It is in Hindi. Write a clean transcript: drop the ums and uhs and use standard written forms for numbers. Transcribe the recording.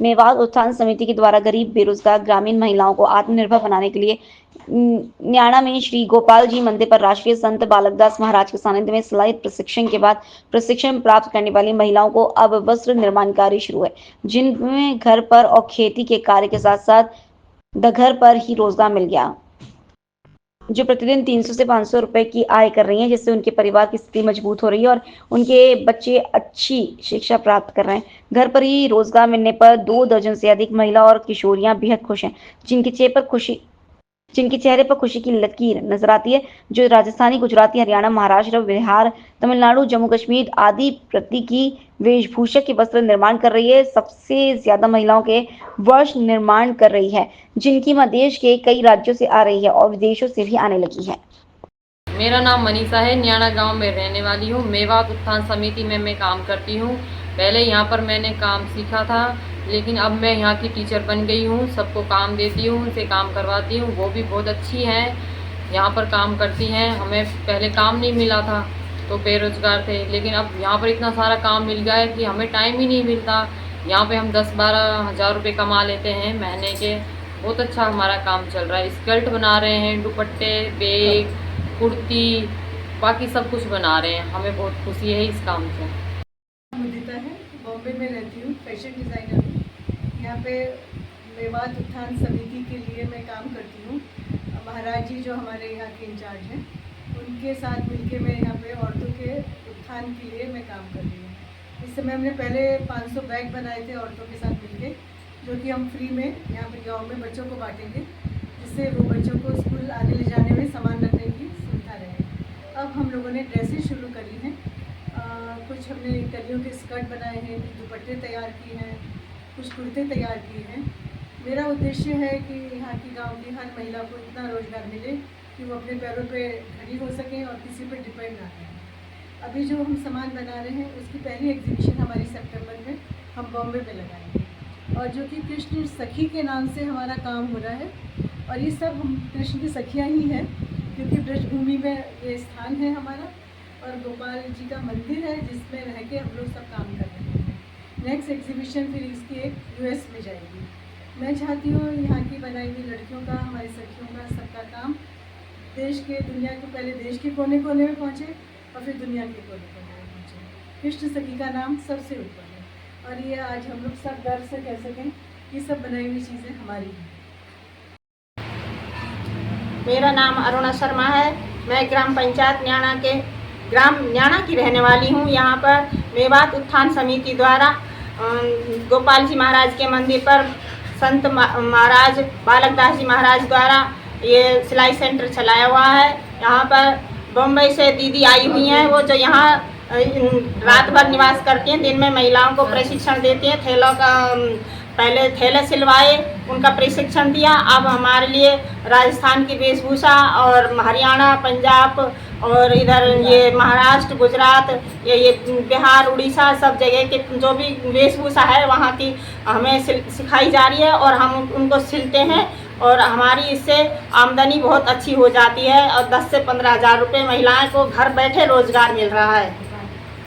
मेवात उत्थान समिति के द्वारा गरीब बेरोजगार ग्रामीण महिलाओं को आत्मनिर्भर बनाने के लिए न्याणा में श्री गोपाल जी मंदिर पर राष्ट्रीय संत बालकदास महाराज के सानिध्य में सिलाई प्रशिक्षण के बाद प्रशिक्षण प्राप्त करने वाली महिलाओं को अब वस्त्र निर्माण कार्य शुरू है, जिनमें घर पर और खेती के कार्य के साथ साथ घर पर ही रोजगार मिल गया, जो प्रतिदिन 300 से 500 रुपए की आय कर रही हैं, जिससे उनके परिवार की स्थिति मजबूत हो रही है और उनके बच्चे अच्छी शिक्षा प्राप्त कर रहे हैं। घर पर ही रोजगार मिलने पर 2 दर्जन से अधिक महिला और किशोरियां बेहद खुश हैं, जिनके चेहरे पर खुशी की लकीर नजर आती है, जो राजस्थानी, गुजराती, हरियाणा, महाराष्ट्र, बिहार, तमिलनाडु, जम्मू कश्मीर आदि प्रति की वेशभूषा के वस्त्र निर्माण कर रही है। सबसे ज्यादा महिलाओं के वस्त्र निर्माण कर रही है, जिनकी मां देश के कई राज्यों से आ रही है और विदेशों से भी आने लगी है। मेरा नाम मनीषा है, न्याणा गांव में रहने वाली हूँ। मेवात उत्थान समिति में मैं काम करती हूँ। पहले यहाँ पर मैंने काम सीखा था, लेकिन अब मैं यहाँ की टीचर बन गई हूँ। सबको काम देती हूँ, उनसे काम करवाती हूँ। वो भी बहुत अच्छी हैं, यहाँ पर काम करती हैं। हमें पहले काम नहीं मिला था तो बेरोजगार थे, लेकिन अब यहाँ पर इतना सारा काम मिल गया है कि हमें टाइम ही नहीं मिलता। यहाँ पे हम 10-12 हज़ार रुपये कमा लेते हैं महीने के। बहुत अच्छा हमारा काम चल रहा है। स्कर्ट बना रहे हैं, दुपट्टे, बैग, कुर्ती, बाकी सब कुछ बना रहे हैं। हमें बहुत खुशी है इस काम से। मुदिता है, बॉम्बे में रहती हूँ, फैशन डिज़ाइनर हूँ। यहाँ पे मेवात उत्थान समिति के लिए मैं काम करती हूँ। महाराज जी जो हमारे यहाँ के इंचार्ज हैं, उनके साथ मिलके मैं यहाँ पे औरतों के उत्थान के लिए मैं काम कर रही हूँ। इस समय हमने पहले 500 बैग बनाए थे औरतों के साथ मिलके, जो कि हम फ्री में यहाँ पे गाँव में बच्चों को बांटेंगे, जिससे वो बच्चों को स्कूल आने ले जाने में सामान रखने की सुविधा रहे। अब हम लोगों ने ड्रेसेस शुरू करी हैं। कुछ हमने कलियों के स्कर्ट बनाए हैं, कुछ दुपट्टे तैयार किए हैं, कुछ कुर्ते तैयार किए हैं। मेरा उद्देश्य है कि यहाँ की गांव की हर महिला को इतना रोज़गार मिले कि वो अपने पैरों पे खड़ी हो सकें और किसी पे डिपेंड ना रहें। अभी जो हम सामान बना रहे हैं उसकी पहली एग्जीबिशन हमारी सितंबर में हम बॉम्बे में लगाएंगे, और जो कि कृष्ण सखी के नाम से हमारा काम हो रहा है। और ये सब हम कृष्ण की सखियाँ ही हैं, क्योंकि ब्रजभूमि में ये स्थान है हमारा, और गोपाल जी का मंदिर है जिसमें रह के हम लोग सब काम कर रहे हैं। नेक्स्ट एग्जीबिशन फिर इसकी एक यूएस में जाएगी। मैं चाहती हूँ यहाँ की बनाई हुई लड़कियों का, हमारी सखियों का, सबका काम देश के, दुनिया के, पहले देश के कोने कोने में पहुँचे और फिर दुनिया के कोने कोने में पहुँचे। कृष्ण सखी का नाम सबसे ऊपर है, और ये आज हम लोग सब गर्व से कह सकें कि सब बनाई हुई चीज़ें हमारी हैं। मेरा नाम अरुणा शर्मा है। मैं ग्राम पंचायत न्याणा की रहने वाली हूँ। यहाँ पर मेवात उत्थान समिति द्वारा गोपाल जी महाराज के मंदिर पर संत महाराज बालकदास जी महाराज द्वारा ये सिलाई सेंटर चलाया हुआ है। यहाँ पर बम्बई से दीदी आई हुई हैं, वो जो यहाँ रात भर निवास करती हैं, दिन में महिलाओं को प्रशिक्षण देती हैं। पहले थैले सिलवाए, उनका प्रशिक्षण दिया। अब हमारे लिए राजस्थान की वेशभूषा और हरियाणा, पंजाब और इधर ये महाराष्ट्र, गुजरात, ये बिहार, उड़ीसा, सब जगह के जो भी वेशभूषा है वहाँ की हमें सिखाई जा रही है, और हम उनको सिलते हैं, और हमारी इससे आमदनी बहुत अच्छी हो जाती है, और 10 से 15 हज़ार रुपये महिलाएँ को घर बैठे रोज़गार मिल रहा है।